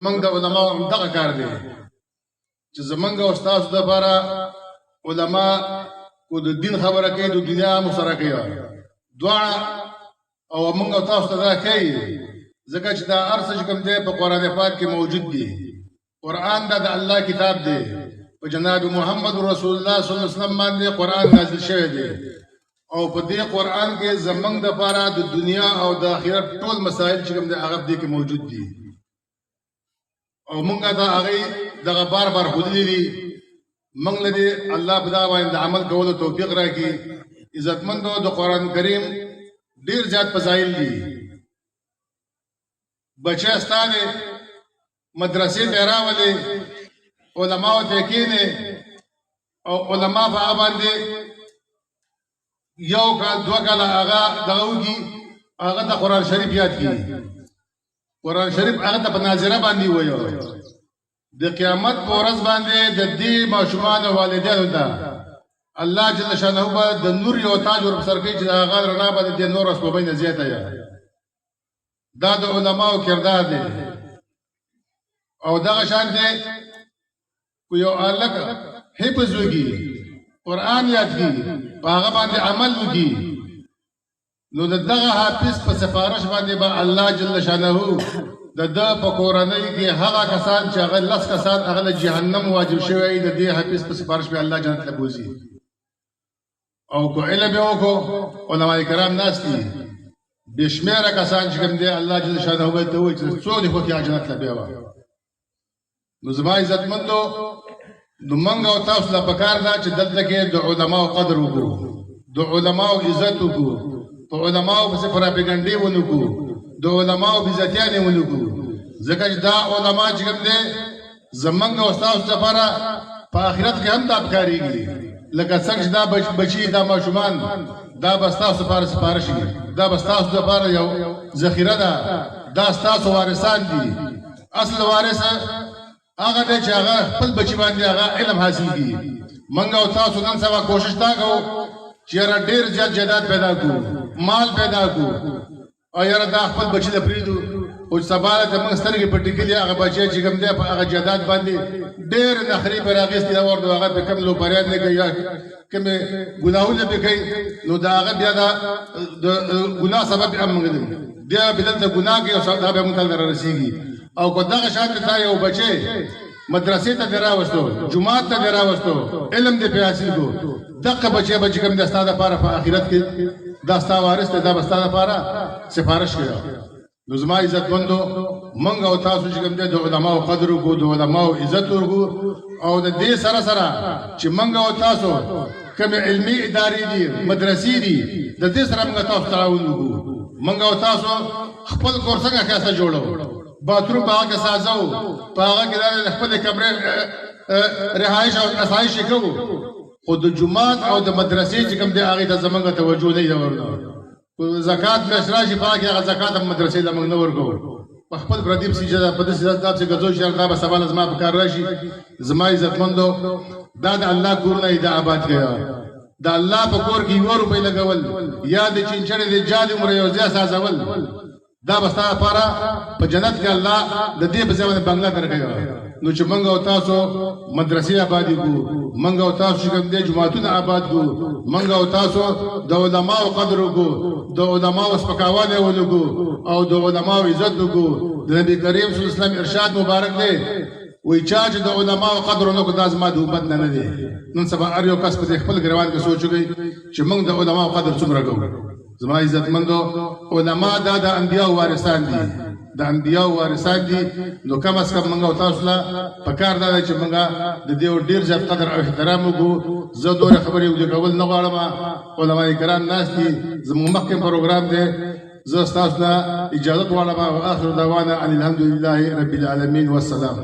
موږ د علماو همدغه کار دی چې زمونږ او ستاسو دپاره علما کو د دین خبره کوي د دنیا مو سره کوي دواړه او موږ او تاسو ته دا کوي ځکه چې دا هر څه چې کوم دی په قرآن پاک کې موجود دی. قرآن دا د الله کتاب دی، په جناب محمد رسول الله صلی الله علیه وسلم باندې قرآن نازل شوی دی او په دې قرآن کې زمونږ دپاره د دنیا او د آخرت ټول مسائل چې کوم دی هغه دې کې موجود دي او موږ دا هغه دغه بار بار خودلی دي. موږ له دې الله په دا باندې عمل کولو توفیق راکړي. عزتمندو د قرآن کریم ډیر زیات فضایل دي. بچه ستانه مدرسې ته راولي، علماء ته کېنه او علما په باندې یو کال دوه کال هغه دغوږي هغه د قرآن شریف یاد کی. قرآن شریف هغه ته په ناظره باندې وایو. د قیامت په ورځ باندې د دې ماشومان او والدینو ته الله جل شانه به د نور یو تاج ور سر کوي چې هغه رڼا باندې د نور اس په بینه زیاته یا دا د علماو کردار دی. او دغه شان دی کو یو الک حفظ وکي، قرآن یاد کی، په هغه باندې عمل وکي، نو دغه حافظ په سفارش باندې به الله جل شانه د په کورنۍ کې هغه کسان چې هغه لس کسان هغه جهنم واجب شوی د دې حافظ په سفارش به الله جنت ته بوزي. او کو علم یو کو علماء کرام ناس دي بشمیره کسان چې کوم دی الله جل شانه وایي ته وایي چې څو دي خو کې جنت ته بیاوه. نو زما عزتمندو نو موږ او تاسو لا پکار دا چې دلته کې د علماو قدر وکړو، د علماو عزت وکړو، په علماو پسې پراپګاندا ونه کو، د علماو عزتیانې ونه کو. ځکه چې دا علما چې کوم دی زمونږ او تاسو لپاره په آخرت کې هم دا پکارېږي. لکه څنګه چې دا بچي دا ماشومان دا به ستاسو لپاره سپارش دي، دا به ستاسو لپاره یو ذخیره ده، دا ستاسو وارثان دي. اصل وارث هغه دی چې هغه خپل بچي باندې هغه علم حاصل کړي. موږ او تاسو نن سبا کوشش تا کوو چې یاره ډېر زیات جایداد پیدا کړو، مال پیدا کړو او یاره دا خپل بچي ته پرېږدو او سبا ته موږ سترګې پټې کړي هغه بچی چې کوم دی په هغه جایداد باندې ډېر نخرې پرې اخیستې ده ورته هغه په کوم لوبریان نه کوي یا کومې ګناهونه پرې کوي، نو د هغه بیا د ګناه سبب هم موږ دی بیا به دلته ګناه کوي او دا به موږ ته رارسېږي. او که دغه شان ته یو بچی مدرسې ته دې راوستو، جومات ته دې راوستو، علم دې پرې حاصل کړو، دغه بچی به چې کوم دی ستا دپاره په آخرت کې دا ستا وارث دی، دا به ستا دپاره سفارش کوي. نو زما عزتمندو موږ او تاسو چې کوم دی د علماو قدر وکړو، د علماو عزت وکړو او د دې سره سره چې موږ او تاسو کوم علمي ادارې دي، مدرسې دي، د دې سره موږ تاسو تعاون وکړو. موږ او تاسو خپل کور څنګه ښایسته جوړو، باتروم په هغه سازو، په هغه کې د خپل کمرې رهایش او اسایش کوو، خو د جومات او د مدرسې چې کوم دی هغې ته زموږ توجه نه ورکوو. زکات میاشت راشي په هغه کې هغه زکات هم مدرسې ته موږ نه ورکوو. په خپل پردي پسې په داسې ځای چې ګرځو چې دا به سبا زما په کار راشي. زما عزتمندو دا د الله کور نه د آباد کړه، د الله په کور کې 1 روپۍ لګول یا د چینچړې د جال عمر یو ځای سازول، دا به ستا لپاره په جنت کې الله د دې په ځای باندې بنګله درکوي. نو چې موږ او تاسو مدرسې آبادې کړو، موږ او تاسو چې کوم دی جوماتونه آباد کړو، موږ او تاسو د علماو قدر وکړو، د علماو سپکاوالی ونه کړو او د علماو عزت وکړو. د نبي کریم صلی الله علیه وسلم ارشاد مبارک دی وایي چا چې د علماو قدر ونه کړو دا زما د امت نه دی. نن سبا هر یو کس په خپل ګریوان کې سوچ وکړي چې موږ د علماو قدر څومره کوو. زما عزتمندو علما دا د انبیاء وارثان دي، د انبیاء وارثان دي. نو کم از کم موږ او تاسو له پکار دا چې موږ د دې ډیر زیات قدر او احترام وکړو. زه دوه خبرې وکړم کول نه غواړم، علما کرام ناس دي، زموږ مخکې پروګرام دی، زه تاسو ته اجازه غواړم. او اخر دعوانا ان الحمد لله رب العالمین والسلام.